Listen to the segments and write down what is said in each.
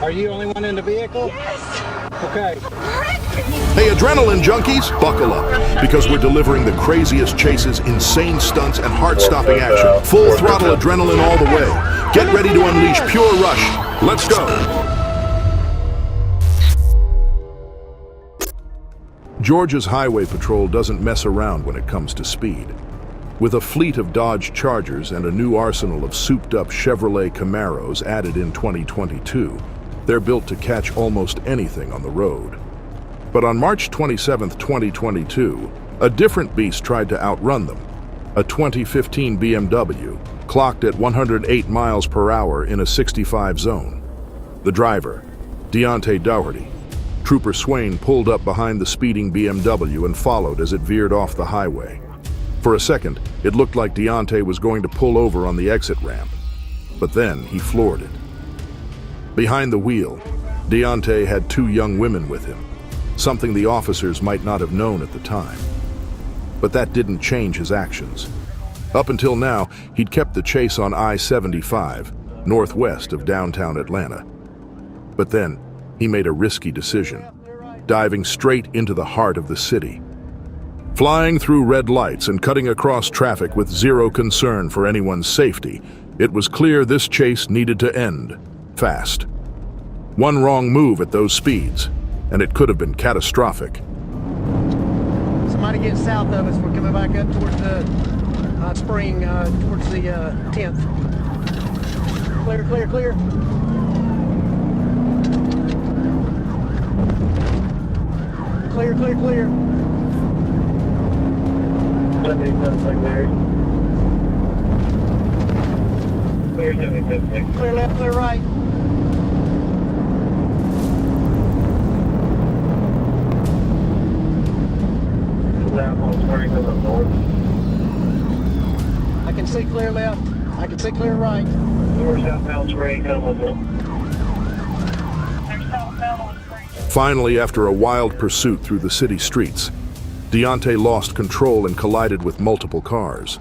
Are you the only one in the vehicle? Yes! Okay. Hey, adrenaline junkies, buckle up, because we're delivering the craziest chases, insane stunts, and heart-stopping action. Full throttle adrenaline all the way. Get ready to unleash pure rush. Let's go. Georgia's Highway Patrol doesn't mess around when it comes to speed. With a fleet of Dodge Chargers and a new arsenal of souped-up Chevrolet Camaros added in 2022, they're built to catch almost anything on the road. But on March 27, 2022, a different beast tried to outrun them. A 2015 BMW clocked at 108 miles per hour in a 65 zone. The driver, Deontay Dougherty. Trooper Swain pulled up behind the speeding BMW and followed as it veered off the highway. For a second, it looked like Deontay was going to pull over on the exit ramp, but then he floored it. Behind the wheel, Deontay had two young women with him, something the officers might not have known at the time. But that didn't change his actions. Up until now, he'd kept the chase on I-75, northwest of downtown Atlanta. But then, he made a risky decision, diving straight into the heart of the city. Flying through red lights and cutting across traffic with zero concern for anyone's safety, it was clear this chase needed to end fast. One wrong move at those speeds, and it could have been catastrophic. Somebody get south of us. We're coming back up towards the spring, towards the 10th. Clear, clear, clear. Clear, clear, clear. Clear left, clear right. I can see clear left. I can see clear right. Finally, after a wild pursuit through the city streets, Deontay lost control and collided with multiple cars.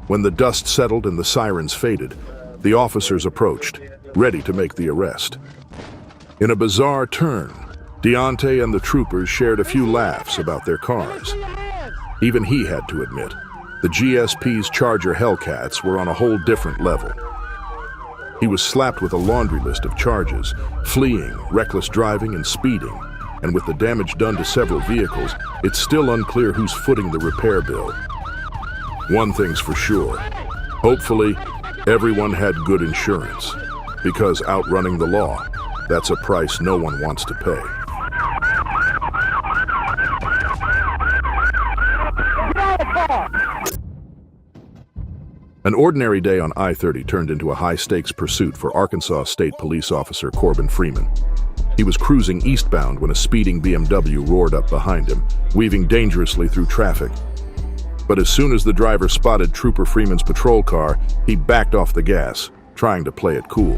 When the dust settled and the sirens faded, the officers approached, ready to make the arrest. In a bizarre turn, Deontay and the troopers shared a few laughs about their cars. Even he had to admit, the GSP's Charger Hellcats were on a whole different level. He was slapped with a laundry list of charges, fleeing, reckless driving, and speeding. And with the damage done to several vehicles, it's still unclear who's footing the repair bill. One thing's for sure. Hopefully, everyone had good insurance. Because outrunning the law, that's a price no one wants to pay. An ordinary day on I-30 turned into a high-stakes pursuit for Arkansas State Police Officer Corbin Freeman. He was cruising eastbound when a speeding BMW roared up behind him, weaving dangerously through traffic. But as soon as the driver spotted Trooper Freeman's patrol car, he backed off the gas, trying to play it cool.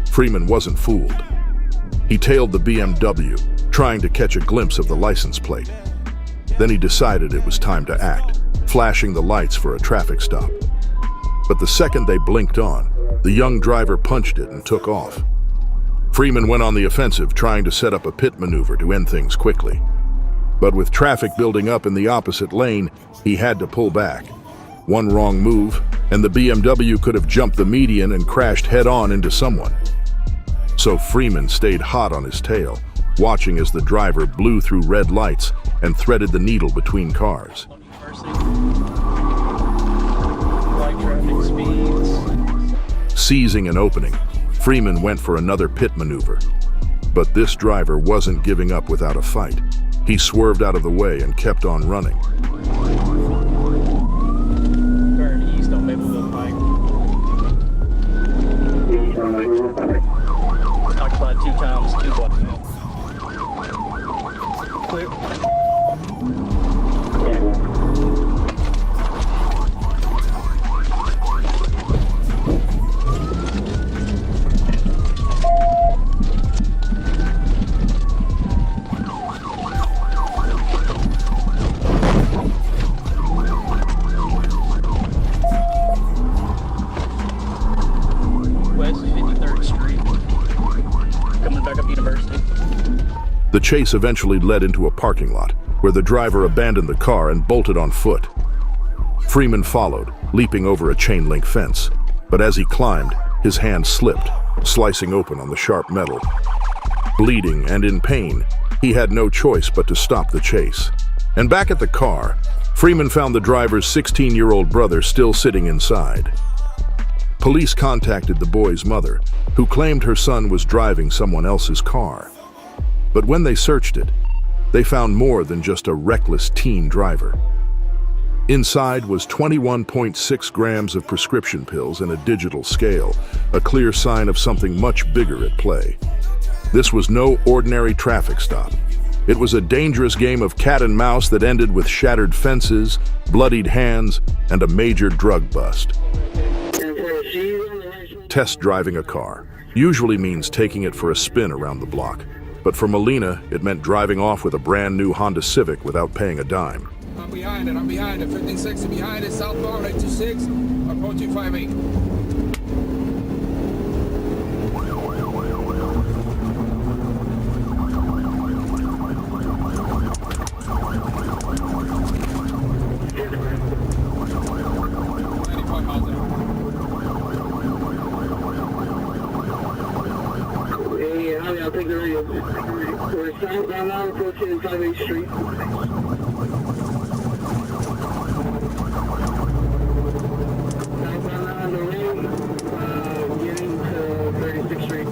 Freeman wasn't fooled. He tailed the BMW, trying to catch a glimpse of the license plate. Then he decided it was time to act, flashing the lights for a traffic stop. But the second they blinked on, the young driver punched it and took off. Freeman went on the offensive, trying to set up a pit maneuver to end things quickly. But with traffic building up in the opposite lane, he had to pull back. One wrong move, and the BMW could have jumped the median and crashed head-on into someone. So Freeman stayed hot on his tail, watching as the driver blew through red lights and threaded the needle between cars. Light traffic speeds. Seizing an opening, Freeman went for another pit maneuver. But this driver wasn't giving up without a fight. He swerved out of the way and kept on running. Turn east on Mapleville Pike. Occupied 2 times, 2 blocks. Clear. West 53rd Street. The chase eventually led into a parking lot, where the driver abandoned the car and bolted on foot. Freeman followed, leaping over a chain-link fence. But as he climbed, his hand slipped, slicing open on the sharp metal. Bleeding and in pain, he had no choice but to stop the chase. And back at the car, Freeman found the driver's 16-year-old brother still sitting inside. Police contacted the boy's mother, who claimed her son was driving someone else's car. But when they searched it, they found more than just a reckless teen driver. Inside was 21.6 grams of prescription pills and a digital scale, a clear sign of something much bigger at play. This was no ordinary traffic stop. It was a dangerous game of cat and mouse that ended with shattered fences, bloodied hands, and a major drug bust. Test driving a car usually means taking it for a spin around the block. But for Molina, it meant driving off with a brand new Honda Civic without paying a dime. I'm behind it, 1560 behind it, southbound 826, approaching 58. I'll take the radio. We're southbound now, approaching 58th Street. Southbound now on the road, getting to 36th Street.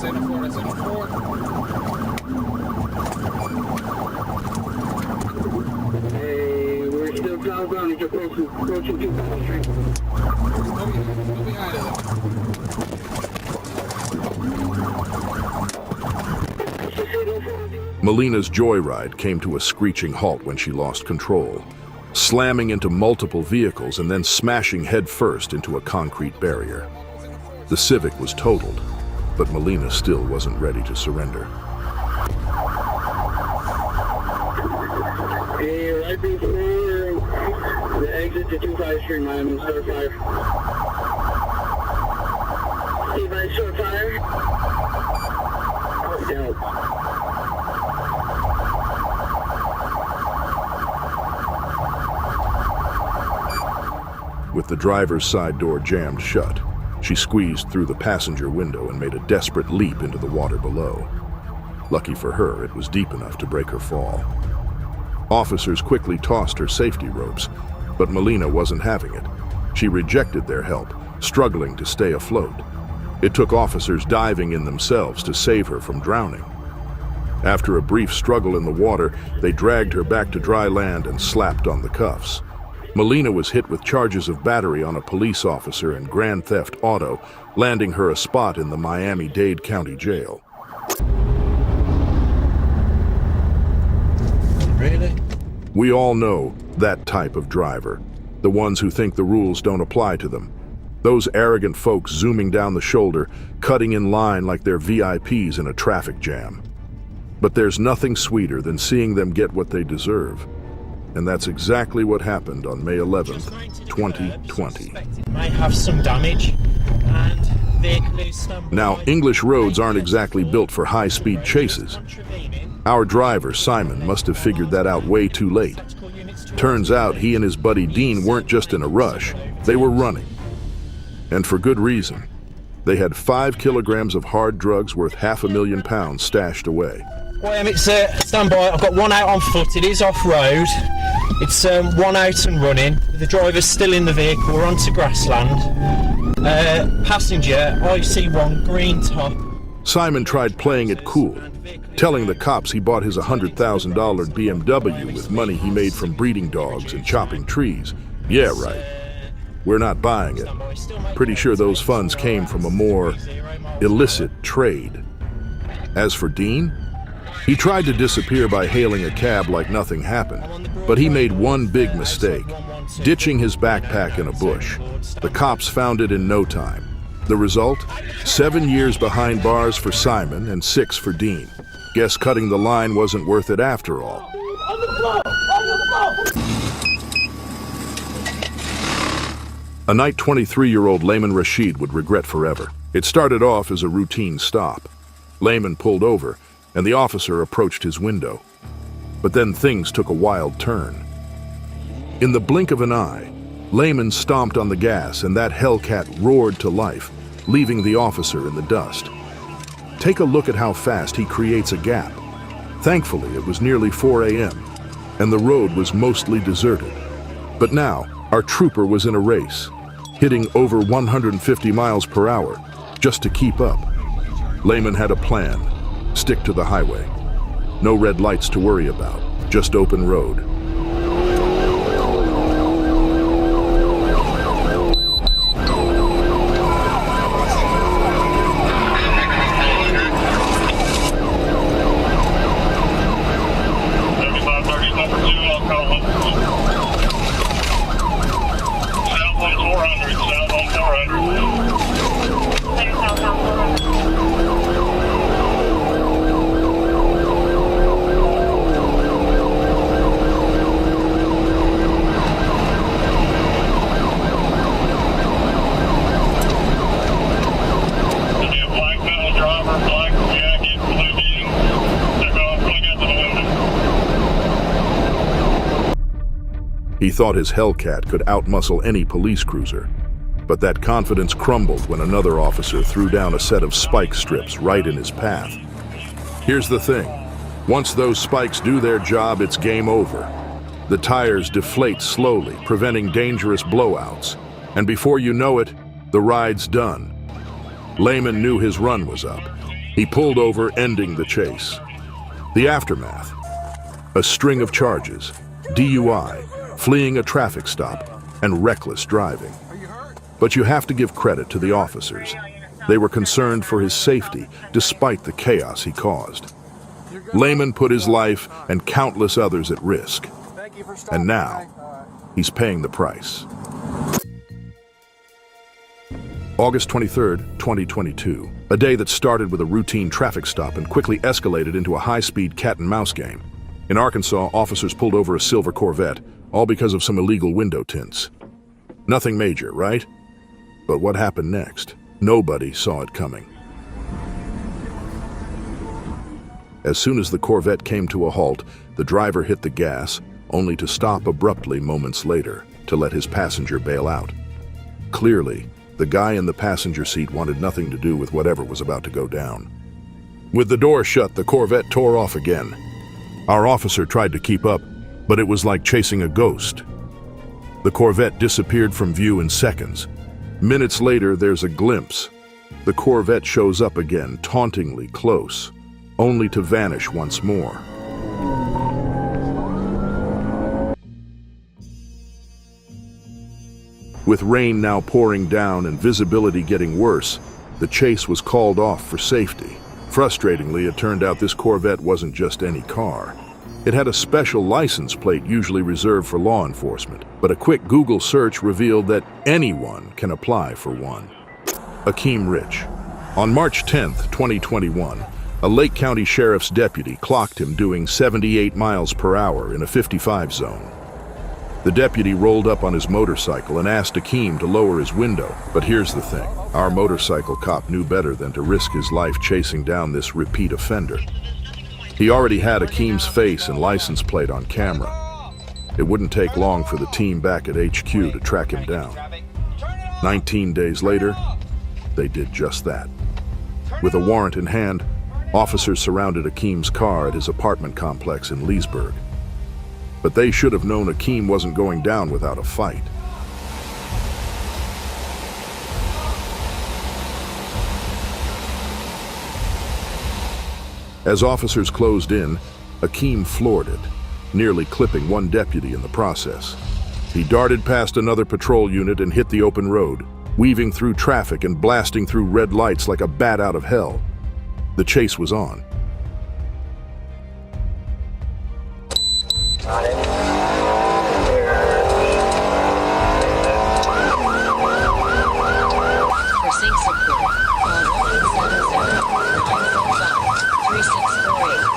Center 4. We're still southbound, it's approaching 2nd Street. Still behind it. Molina's joyride came to a screeching halt when she lost control, slamming into multiple vehicles and then smashing headfirst into a concrete barrier. The Civic was totaled, but Molina still wasn't ready to surrender. Hey, right before the exit to 25th Street, Miami, start fire. Stay by short fire. Down. With the driver's side door jammed shut, she squeezed through the passenger window and made a desperate leap into the water below. Lucky for her, it was deep enough to break her fall. Officers quickly tossed her safety ropes, but Molina wasn't having it. She rejected their help, struggling to stay afloat. It took officers diving in themselves to save her from drowning. After a brief struggle in the water, they dragged her back to dry land and slapped on the cuffs. Molina was hit with charges of battery on a police officer and grand theft auto, landing her a spot in the Miami-Dade County Jail. Really? We all know that type of driver, the ones who think the rules don't apply to them. Those arrogant folks zooming down the shoulder, cutting in line like they're VIPs in a traffic jam. But there's nothing sweeter than seeing them get what they deserve. And that's exactly what happened on May 11th, 2020. May have some damage and vehicle is stumbling. Now, English roads aren't exactly built for high-speed chases. Our driver, Simon, must have figured that out way too late. Turns out he and his buddy Dean weren't just in a rush, they were running. And for good reason. They had 5 kilograms of hard drugs worth £500,000 stashed away. It's stand by. I've got one out on foot. It is off-road. It's one out and running. The driver's still in the vehicle. We're onto grassland. Passenger, IC1, green top. Simon tried playing it cool, telling the cops he bought his $100,000 BMW with money he made from breeding dogs and chopping trees. Yeah, right. We're not buying it. Pretty sure those funds came from a more illicit trade. As for Dean, he tried to disappear by hailing a cab like nothing happened, but he made one big mistake, ditching his backpack in a bush. The cops found it in no time. The result? 7 years behind bars for Simon and 6 for Dean. Guess cutting the line wasn't worth it after all. A night 23-year-old Layman Rashid would regret forever. It started off as a routine stop. Layman pulled over, and the officer approached his window. But then things took a wild turn. In the blink of an eye, Layman stomped on the gas, and that Hellcat roared to life, leaving the officer in the dust. Take a look at how fast he creates a gap. Thankfully, it was nearly 4 a.m., and the road was mostly deserted. But now, our trooper was in a race, hitting over 150 miles per hour just to keep up. Layman had a plan: stick to the highway. No red lights to worry about, just open road. He thought his Hellcat could outmuscle any police cruiser, but that confidence crumbled when another officer threw down a set of spike strips right in his path. Here's the thing: once those spikes do their job, it's game over. The tires deflate slowly, preventing dangerous blowouts, and before you know it, the ride's done. Layman knew his run was up. He pulled over, ending the chase. The aftermath: a string of charges, DUI, fleeing a traffic stop, and reckless driving. But you have to give credit to the officers. They were concerned for his safety, despite the chaos he caused. Layman put his life and countless others at risk. And now, he's paying the price. August 23rd, 2022. A day that started with a routine traffic stop and quickly escalated into a high-speed cat-and-mouse game. In Arkansas, officers pulled over a silver Corvette, all because of some illegal window tints. Nothing major, right? But what happened next? Nobody saw it coming. As soon as the Corvette came to a halt, the driver hit the gas, only to stop abruptly moments later to let his passenger bail out. Clearly, the guy in the passenger seat wanted nothing to do with whatever was about to go down. With the door shut, the Corvette tore off again. Our officer tried to keep up, but it was like chasing a ghost. The Corvette disappeared from view in seconds. Minutes later, there's a glimpse. The Corvette shows up again, tauntingly close, only to vanish once more. With rain now pouring down and visibility getting worse, the chase was called off for safety. Frustratingly, it turned out this Corvette wasn't just any car. It had a special license plate usually reserved for law enforcement, but a quick Google search revealed that anyone can apply for one. Akeem Rich. On March 10th, 2021, a Lake County Sheriff's deputy clocked him doing 78 miles per hour in a 55 zone. The deputy rolled up on his motorcycle and asked Akeem to lower his window. But here's the thing: our motorcycle cop knew better than to risk his life chasing down this repeat offender. He already had Akeem's face and license plate on camera. It wouldn't take long for the team back at HQ to track him down. 19 days later, they did just that. With a warrant in hand, officers surrounded Akeem's car at his apartment complex in Leesburg. But they should have known Akeem wasn't going down without a fight. As officers closed in, Akeem floored it, nearly clipping one deputy in the process. He darted past another patrol unit and hit the open road, weaving through traffic and blasting through red lights like a bat out of hell. The chase was on. For sync support, call 1-877-945-3648.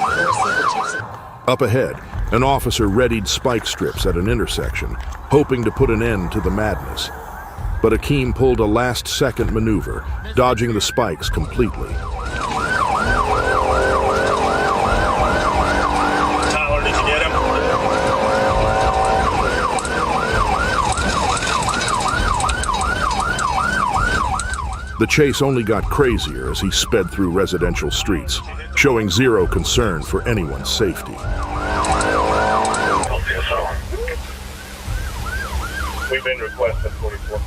Up ahead, an officer readied spike strips at an intersection, hoping to put an end to the madness. But Akeem pulled a last-second maneuver, dodging the spikes completely. Tyler, did you get him? The chase only got crazier as he sped through residential streets, showing zero concern for anyone's safety. We've been requested 44.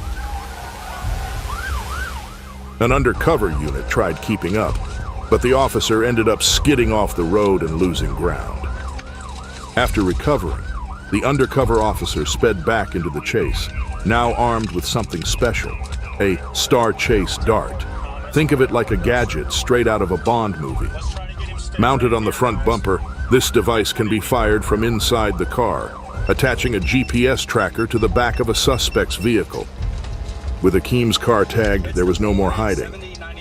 An undercover unit tried keeping up, but the officer ended up skidding off the road and losing ground. After recovering, the undercover officer sped back into the chase, now armed with something special, a Star Chase dart. Think of it like a gadget straight out of a Bond movie. Mounted on the front bumper, this device can be fired from inside the car, attaching a GPS tracker to the back of a suspect's vehicle. With Akeem's car tagged, there was no more hiding.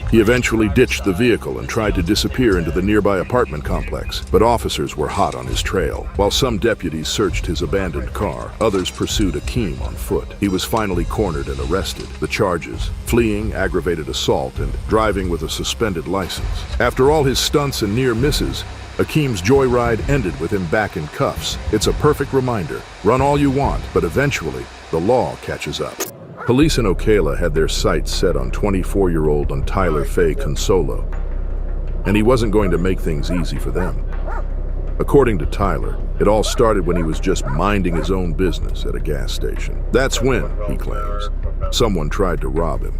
He eventually ditched the vehicle and tried to disappear into the nearby apartment complex, but officers were hot on his trail. While some deputies searched his abandoned car, others pursued Akeem on foot. He was finally cornered and arrested. The charges: fleeing, aggravated assault, and driving with a suspended license. After all his stunts and near misses, Akeem's joyride ended with him back in cuffs. It's a perfect reminder. Run all you want, but eventually, the law catches up. Police in Ocala had their sights set on 24-year-old Tyler Faye Consolo, and he wasn't going to make things easy for them. According to Tyler, it all started when he was just minding his own business at a gas station. That's when, he claims, someone tried to rob him.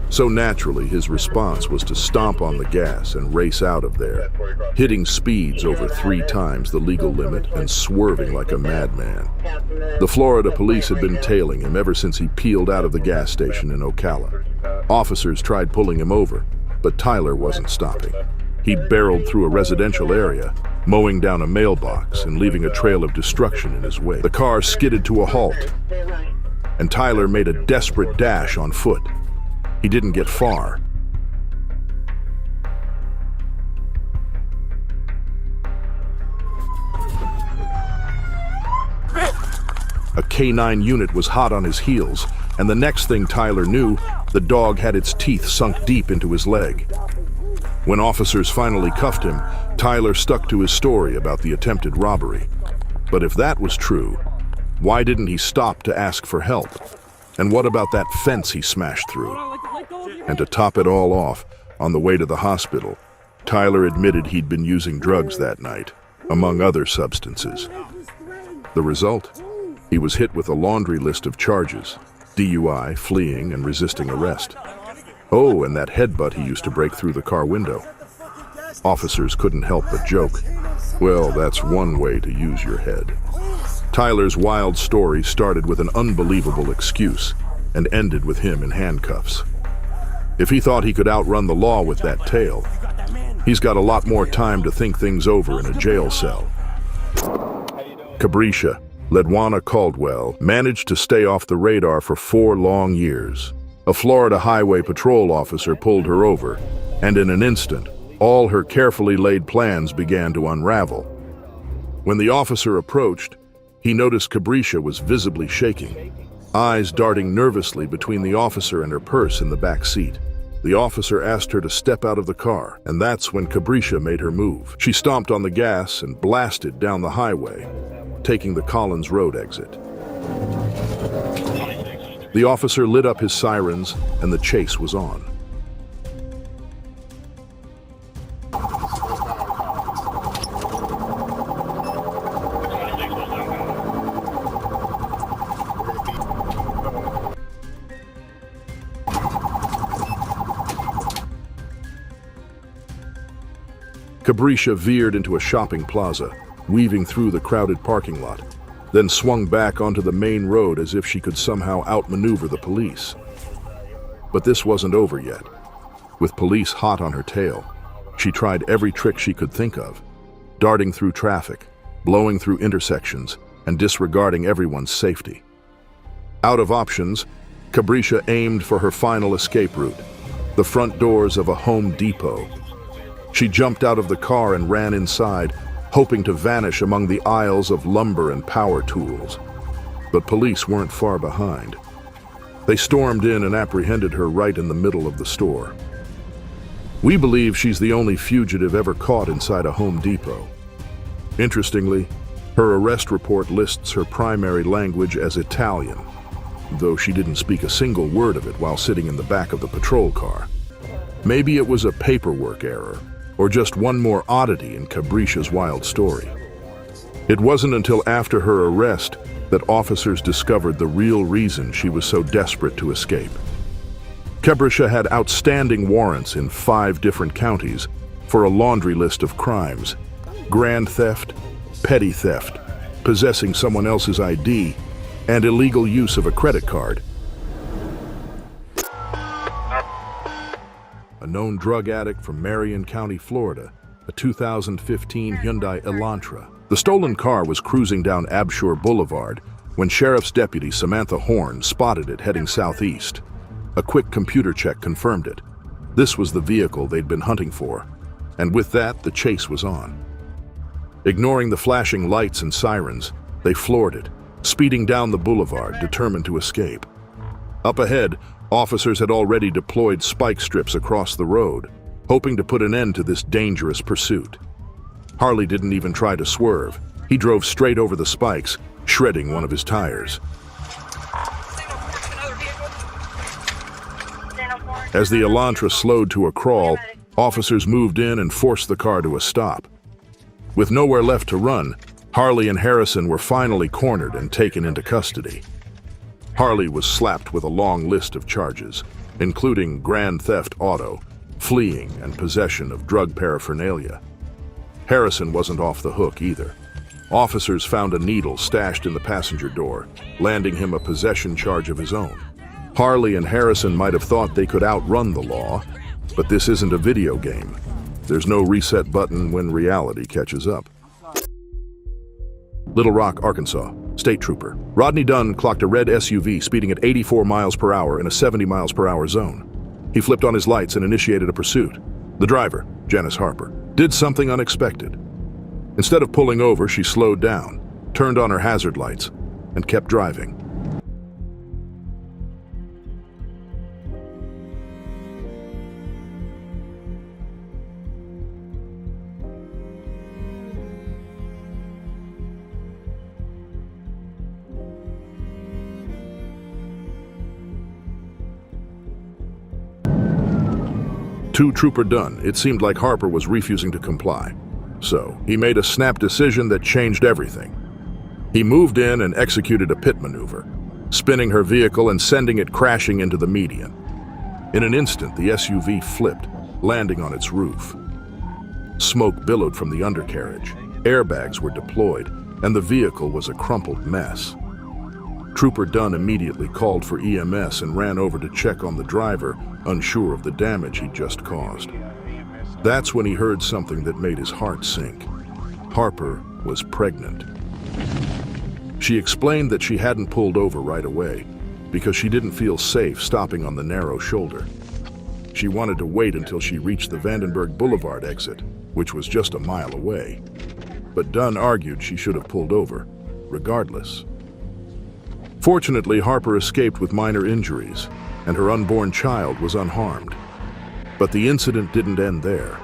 So naturally, his response was to stomp on the gas and race out of there, hitting speeds over 3 times the legal limit and swerving like a madman. The Florida police had been tailing him ever since he peeled out of the gas station in Ocala. Officers tried pulling him over, but Tyler wasn't stopping. He barreled through a residential area, mowing down a mailbox and leaving a trail of destruction in his wake. The car skidded to a halt, and Tyler made a desperate dash on foot. He didn't get far. A K9 unit was hot on his heels, and the next thing Tyler knew, the dog had its teeth sunk deep into his leg. When officers finally cuffed him, Tyler stuck to his story about the attempted robbery. But if that was true, why didn't he stop to ask for help? And what about that fence he smashed through? And to top it all off, on the way to the hospital, Tyler admitted he'd been using drugs that night, among other substances. The result? He was hit with a laundry list of charges: DUI, fleeing, and resisting arrest. Oh, and that headbutt he used to break through the car window. Officers couldn't help but joke. Well, that's one way to use your head. Tyler's wild story started with an unbelievable excuse and ended with him in handcuffs. If he thought he could outrun the law with that tale, he's got a lot more time to think things over in a jail cell. Cabrisha, Ledwana Caldwell, managed to stay off the radar for 4 long years. A Florida Highway Patrol officer pulled her over, and in an instant, all her carefully laid plans began to unravel. When the officer approached, he noticed Cabrisha was visibly shaking, eyes darting nervously between the officer and her purse in the back seat. The officer asked her to step out of the car, and that's when Cabrisha made her move. She stomped on the gas and blasted down the highway, taking the Collins Road exit. The officer lit up his sirens, and the chase was on. Cabrisha veered into a shopping plaza, weaving through the crowded parking lot, then swung back onto the main road as if she could somehow outmaneuver the police. But this wasn't over yet. With police hot on her tail, she tried every trick she could think of, darting through traffic, blowing through intersections, and disregarding everyone's safety. Out of options, Cabrisha aimed for her final escape route, the front doors of a Home Depot. She jumped out of the car and ran inside, hoping to vanish among the aisles of lumber and power tools. But police weren't far behind. They stormed in and apprehended her right in the middle of the store. We believe she's the only fugitive ever caught inside a Home Depot. Interestingly, her arrest report lists her primary language as Italian, though she didn't speak a single word of it while sitting in the back of the patrol car. Maybe it was a paperwork error, or just one more oddity in Cabrisha's wild story. It wasn't until after her arrest that officers discovered the real reason she was so desperate to escape. Cabrisha had outstanding warrants in 5 different counties for a laundry list of crimes: grand theft, petty theft, possessing someone else's ID, and illegal use of a credit card. A known drug addict from Marion County, Florida, a 2015 Hyundai Elantra. The stolen car was cruising down Abshore Boulevard when Sheriff's Deputy Samantha Horn spotted it heading southeast. A quick computer check confirmed it. This was the vehicle they'd been hunting for, and with that, the chase was on. Ignoring the flashing lights and sirens, they floored it, speeding down the boulevard, determined to escape. Up ahead, officers had already deployed spike strips across the road, hoping to put an end to this dangerous pursuit. Harley didn't even try to swerve. He drove straight over the spikes, shredding one of his tires. As the Elantra slowed to a crawl, officers moved in and forced the car to a stop. With nowhere left to run, Harley and Harrison were finally cornered and taken into custody. Harley was slapped with a long list of charges, including grand theft auto, fleeing, and possession of drug paraphernalia. Harrison wasn't off the hook either. Officers found a needle stashed in the passenger door, landing him a possession charge of his own. Harley and Harrison might have thought they could outrun the law, but this isn't a video game. There's no reset button when reality catches up. Little Rock, Arkansas. State Trooper Rodney Dunn clocked a red SUV speeding at 84 miles per hour in a 70 miles per hour zone. He flipped on his lights and initiated a pursuit. The driver, Janice Harper, did something unexpected. Instead of pulling over, she slowed down, turned on her hazard lights, and kept driving. To Trooper Dunn, it seemed like Harper was refusing to comply. So, he made a snap decision that changed everything. He moved in and executed a pit maneuver, spinning her vehicle and sending it crashing into the median. In an instant, the SUV flipped, landing on its roof. Smoke billowed from the undercarriage, airbags were deployed, and the vehicle was a crumpled mess. Trooper Dunn immediately called for EMS and ran over to check on the driver, unsure of the damage he'd just caused. That's when he heard something that made his heart sink. Harper was pregnant. She explained that she hadn't pulled over right away because she didn't feel safe stopping on the narrow shoulder. She wanted to wait until she reached the Vandenberg Boulevard exit, which was just a mile away. But Dunn argued she should have pulled over, regardless. Fortunately, Harper escaped with minor injuries, and her unborn child was unharmed. But the incident didn't end there.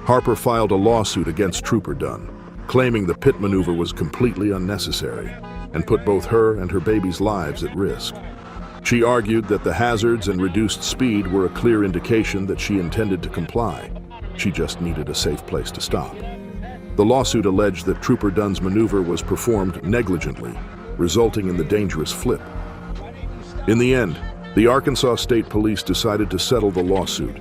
Harper filed a lawsuit against Trooper Dunn, claiming the pit maneuver was completely unnecessary and put both her and her baby's lives at risk. She argued that the hazards and reduced speed were a clear indication that she intended to comply. She just needed a safe place to stop. The lawsuit alleged that Trooper Dunn's maneuver was performed negligently, resulting in the dangerous flip. In the end, the Arkansas State Police decided to settle the lawsuit.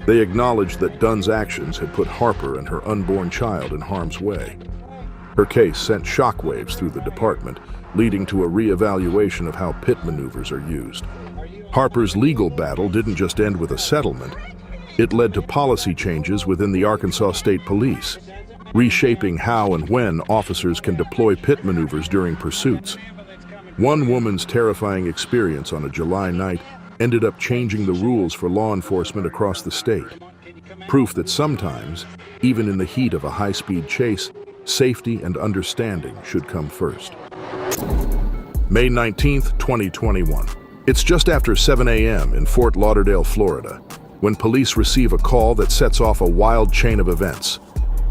They acknowledged that Dunn's actions had put Harper and her unborn child in harm's way. Her case sent shockwaves through the department, leading to a reevaluation of how pit maneuvers are used. Harper's legal battle didn't just end with a settlement. It led to policy changes within the Arkansas State Police, reshaping how and when officers can deploy pit maneuvers during pursuits. One woman's terrifying experience on a July night ended up changing the rules for law enforcement across the state. Proof that sometimes, even in the heat of a high-speed chase, safety and understanding should come first. May 19th, 2021. It's just after 7 a.m. in Fort Lauderdale, Florida, when police receive a call that sets off a wild chain of events.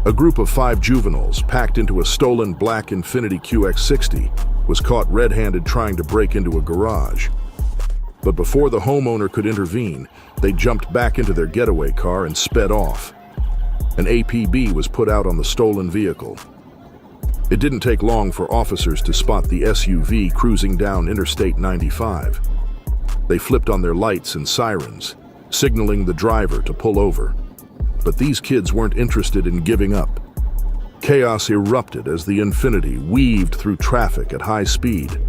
A group of 5 juveniles packed into a stolen black Infiniti QX60 was caught red-handed trying to break into a garage. But before the homeowner could intervene, they jumped back into their getaway car and sped off. An APB was put out on the stolen vehicle. It didn't take long for officers to spot the SUV cruising down Interstate 95. They flipped on their lights and sirens, signaling the driver to pull over. But these kids weren't interested in giving up. Chaos erupted as the Infiniti weaved through traffic at high speed.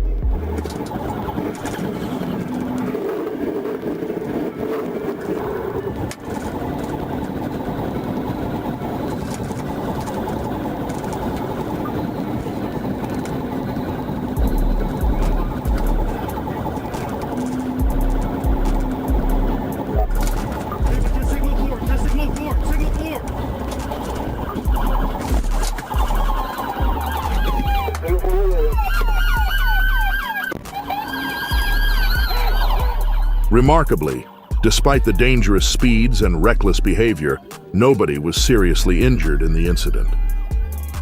Remarkably, despite the dangerous speeds and reckless behavior, nobody was seriously injured in the incident.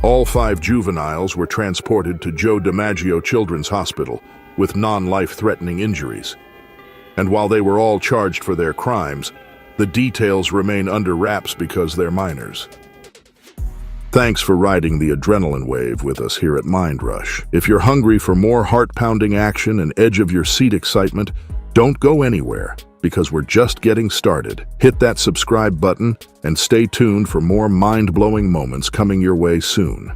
All 5 juveniles were transported to Joe DiMaggio Children's Hospital with non-life-threatening injuries. And while they were all charged for their crimes, the details remain under wraps because they're minors. Thanks for riding the adrenaline wave with us here at Mind Rush. If you're hungry for more heart-pounding action and edge-of-your-seat excitement, don't go anywhere, because we're just getting started. Hit that subscribe button and stay tuned for more mind-blowing moments coming your way soon.